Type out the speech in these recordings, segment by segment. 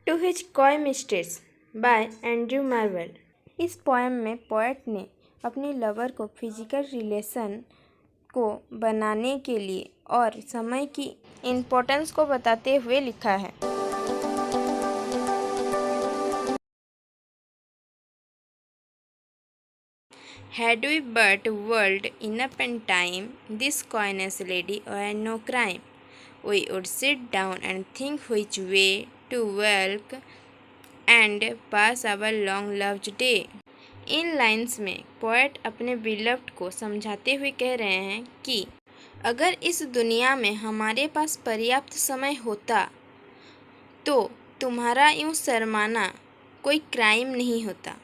To his coy mistress by Andrew Marvell. इस poem में poet ने अपनी लवर को फिजिकल रिलेशन को बनाने के लिए और समय की इम्पोर्टेंस को बताते हुए लिखा है। Had we but whirled enough in time, this coyness lady had no crime. We would sit down and think which way to walk and pass our long-loved day. In lines में poet अपने beloved को समझाते हुए कह रहे हैं कि अगर इस दुनिया में हमारे पास पर्याप्त समय होता तो तुम्हारा यूँ शर्माना कोई क्राइम नहीं होता।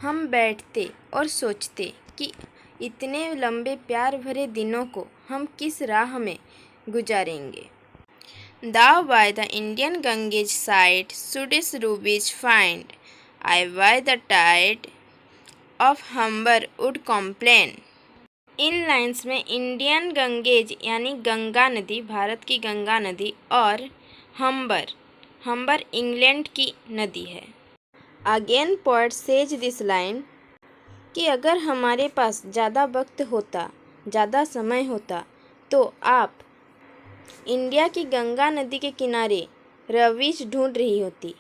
हम बैठते और सोचते कि इतने लंबे प्यार भरे दिनों को हम किस राह में गुजारेंगे। Thou by the Indian Ganges side shouldst rubies find, I by the tide of Humber would complain। In lines में इंडियन गंगेज यानी गंगा नदी, भारत की गंगा नदी, और हम्बर इंग्लैंड की नदी है। Again poet says this line कि अगर हमारे पास ज़्यादा वक्त होता, ज़्यादा समय होता तो आप इंडिया की गंगा नदी के किनारे रवीज ढूंढ रही होती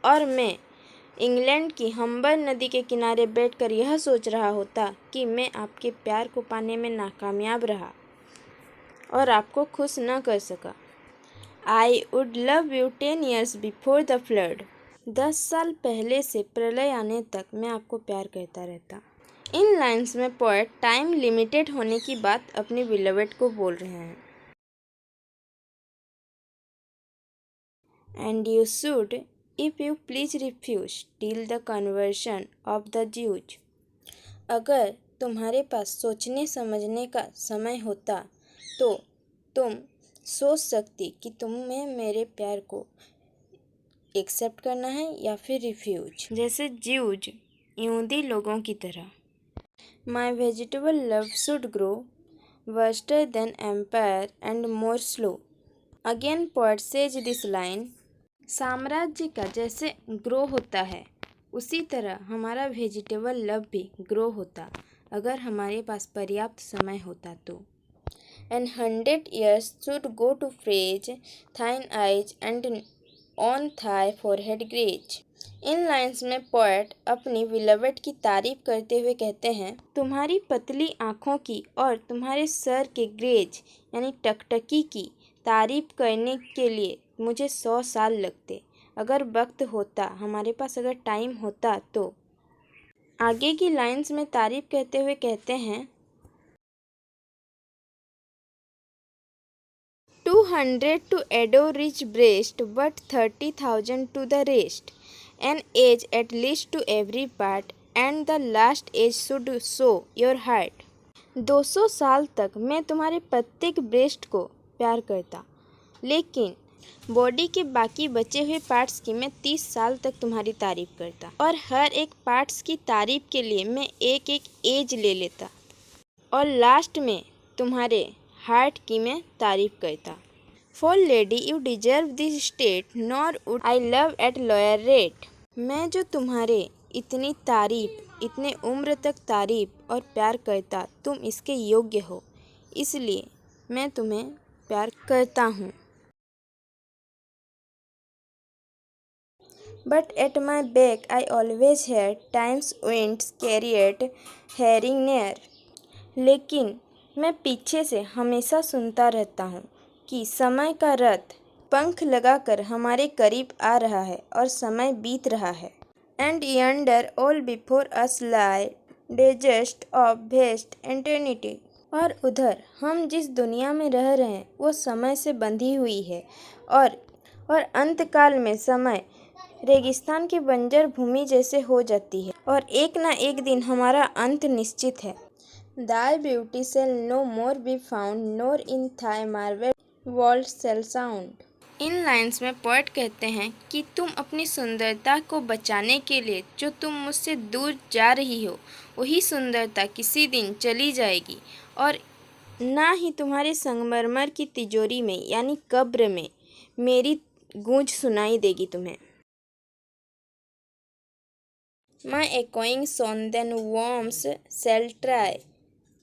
और मैं इंग्लैंड की हम्बर नदी के किनारे बैठकर यह सोच रहा होता कि मैं आपके प्यार को पाने में नाकामयाब रहा और आपको खुश न कर सका। I would love you 10 years before the flood. 10 साल पहले से प्रलय आने तक मैं आपको प्यार करता रहता। इन लाइन्स में पोएट टाइम लिमिटेड होने की बात अपने बिलवेड को बोल रहे हैं। And you should if you please refuse till the conversion of the Jews. अगर तुम्हारे पास सोचने समझने का समय होता तो तुम सोच सकती कि तुम्हें मेरे प्यार को एक्सेप्ट करना है या फिर रिफ्यूज, जैसे ज्यूज यहूदी लोगों की तरह। My vegetable love should grow vaster than empire and more slow. Again poet says this line, साम्राज्य का जैसे ग्रो होता है उसी तरह हमारा वेजिटेबल लव भी ग्रो होता अगर हमारे पास पर्याप्त समय होता तो। And 100 years should go to freeze thine eyes and on thy forehead graze। In lines में पोएट अपनी बिलवेड की तारीफ करते हुए कहते हैं, तुम्हारी पतली आँखों की और तुम्हारे सर के ग्रेज यानी टकटकी की तारीफ करने के लिए मुझे 100 साल लगते अगर वक्त होता, हमारे पास अगर टाइम होता तो। आगे की लाइन्स में तारीफ करते हुए कहते हैं, 200 to adore rich breast, but 30,000 to the rest, an age at least to every part, and the last age should show your heart। 200 साल तक मैं तुम्हारे प्रत्येक ब्रेस्ट को प्यार करता, लेकिन बॉडी के बाकी बचे हुए पार्ट्स की मैं 30 साल तक तुम्हारी तारीफ करता और हर एक पार्ट्स की तारीफ के लिए मैं एक एक एज ले लेता और लास्ट में तुम्हारे हार्ट की मैं तारीफ करता। For lady you deserve this state nor would I love at lawyer rate. मैं जो तुम्हारे इतनी तारीफ, इतने उम्र तक तारीफ और प्यार करता, तुम इसके योग्य हो, इसलिए मैं तुम्हें प्यार करता हूँ। But at my back I always hear time's विंड्स कैरियट हेरिंग नेयर। लेकिन मैं पीछे से हमेशा सुनता रहता हूँ कि समय का रथ पंख लगाकर हमारे करीब आ रहा है और समय बीत रहा है। And yonder all before us lie deserts of vast eternity. और उधर हम जिस दुनिया में रह रहे हैं वो समय से बंधी हुई है और अंतकाल में समय रेगिस्तान की बंजर भूमि जैसे हो जाती है और एक ना एक दिन हमारा अंत निश्चित है। Thy beauty shall no more be found, nor in thy marble vault shall sound। In lines में पोएट कहते हैं कि तुम अपनी सुंदरता को बचाने के लिए जो तुम मुझसे दूर जा रही हो, वही सुंदरता किसी दिन चली जाएगी और ना ही तुम्हारे संगमरमर की तिजोरी में यानी कब्र में मेरी गूंज सुनाई देगी तुम्हें। My echoing son then worms shall try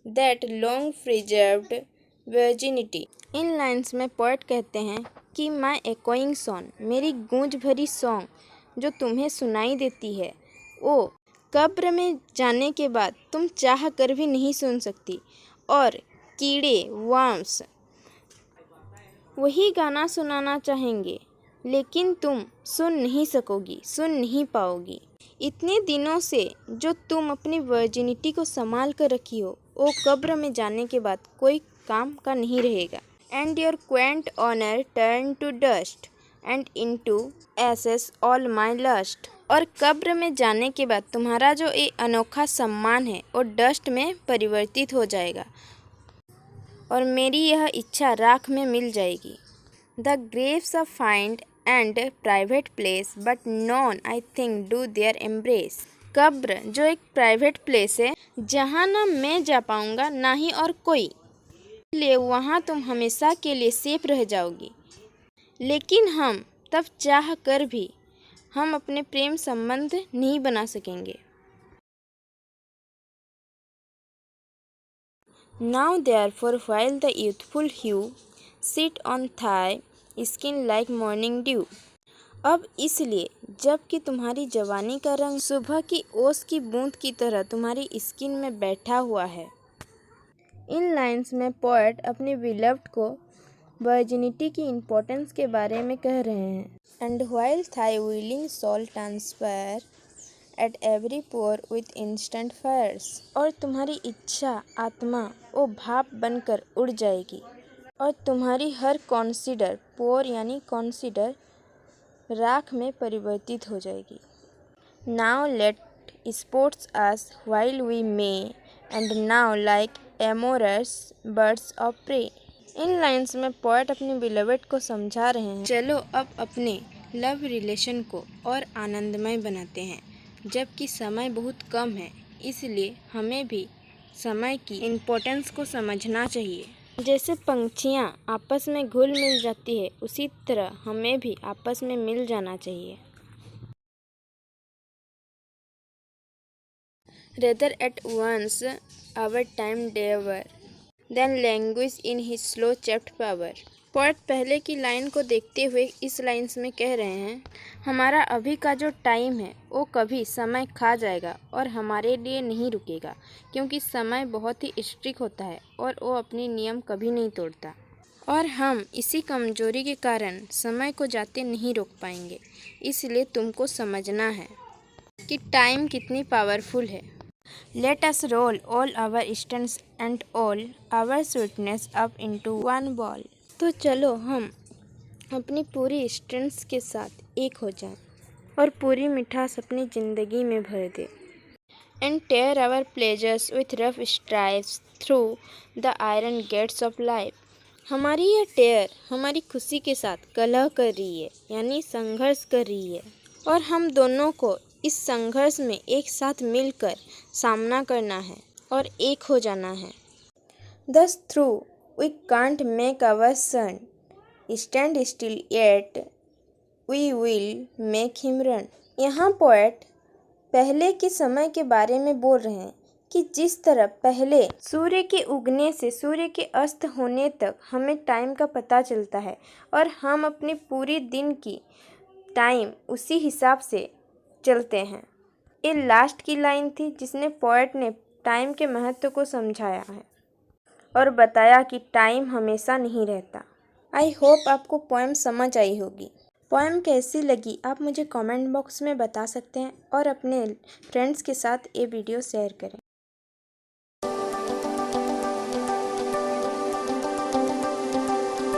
that long preserved virginity। In lines में पोएट कहते हैं कि माय echoing song, मेरी गूंज भरी सॉन्ग जो तुम्हें सुनाई देती है, ओ कब्र में जाने के बाद तुम चाह कर भी नहीं सुन सकती। और कीड़े वर्म्स वही गाना सुनाना चाहेंगे, लेकिन तुम सुन नहीं सकोगी, सुन नहीं पाओगी। इतने दिनों से जो तुम अपनी वर्जिनिटी को संभाल कर रखी हो, वो कब्र में जाने के बाद कोई काम का नहीं रहेगा। And your quaint honour turn to dust and into ashes all my lust. और कब्र में जाने के बाद तुम्हारा जो ये अनोखा सम्मान है वो डस्ट में परिवर्तित हो जाएगा और मेरी यह इच्छा राख में मिल जाएगी। The graves are fine and private place but none I think do there embrace. कब्र जो एक प्राइवेट प्लेस है जहाँ ना मैं जा पाऊँगा ना ही और कोई, इसलिए वहाँ तुम हमेशा के लिए सेफ रह जाओगी। लेकिन हम तब चाह कर भी हम अपने प्रेम संबंध नहीं बना सकेंगे। Now therefore while the youthful hue sit on thy skin like morning dew। अब इसलिए जबकि तुम्हारी जवानी का रंग सुबह की ओस की बूंद की तरह तुम्हारी स्किन में बैठा हुआ है। इन लाइन्स में पोएट अपनी बिलव्ड को वर्जिनिटी की इम्पोर्टेंस के बारे में कह रहे हैं। And while thy willing soul transpire at every pore with instant fires। और तुम्हारी इच्छा आत्मा वो भाप बनकर उड़ जाएगी और तुम्हारी हर कॉन्सिडर पोर यानी कॉन्सिडर राख में परिवर्तित हो जाएगी। Now let sports us while we may and now like amorous birds of prey। In lines में पोएट अपने बिलवेड को समझा रहे हैं, चलो अब अपने लव रिलेशन को और आनंदमय बनाते हैं। जबकि समय बहुत कम है, इसलिए हमें भी समय की इम्पोर्टेंस को समझना चाहिए। जैसे पंछियाँ आपस में घुल मिल जाती है, उसी तरह हमें भी आपस में मिल जाना चाहिए। Rather at once our time devour than languish in his slow chapped power। Poet पहले की लाइन को देखते हुए इस लाइन्स में कह रहे हैं, हमारा अभी का जो टाइम है वो कभी समय खा जाएगा और हमारे लिए नहीं रुकेगा, क्योंकि समय बहुत ही स्ट्रिक्ट होता है और वो अपनी नियम कभी नहीं तोड़ता। और हम इसी कमजोरी के कारण समय को जाते नहीं रोक पाएंगे। इसलिए तुमको समझना है कि टाइम कितनी पावरफुल है। Let us roll all our stunts and all our sweetness up into one ball। तो चलो हम अपनी पूरी स्ट्रेंथ्स के साथ एक हो जाएं और पूरी मिठास अपनी ज़िंदगी में भर दें। And tear our pleasures with rough strife through the iron gates of life. हमारी यह टेयर हमारी खुशी के साथ कलह कर रही है, यानी संघर्ष कर रही है, और हम दोनों को इस संघर्ष में एक साथ मिलकर सामना करना है और एक हो जाना है। Thus through we can't make our son stand still, yet we will make him run। यहाँ पोएट पहले के समय के बारे में बोल रहे हैं कि जिस तरह पहले सूर्य के उगने से सूर्य के अस्त होने तक हमें टाइम का पता चलता है और हम अपनी पूरी दिन की टाइम उसी हिसाब से चलते हैं। ये लास्ट की लाइन थी जिसने पोएट ने टाइम के महत्व को समझाया है और बताया कि टाइम हमेशा नहीं रहता। आई होप आपको पोएम समझ आई होगी। पोएम कैसी लगी आप मुझे कमेंट बॉक्स में बता सकते हैं और अपने फ्रेंड्स के साथ ये वीडियो शेयर करें।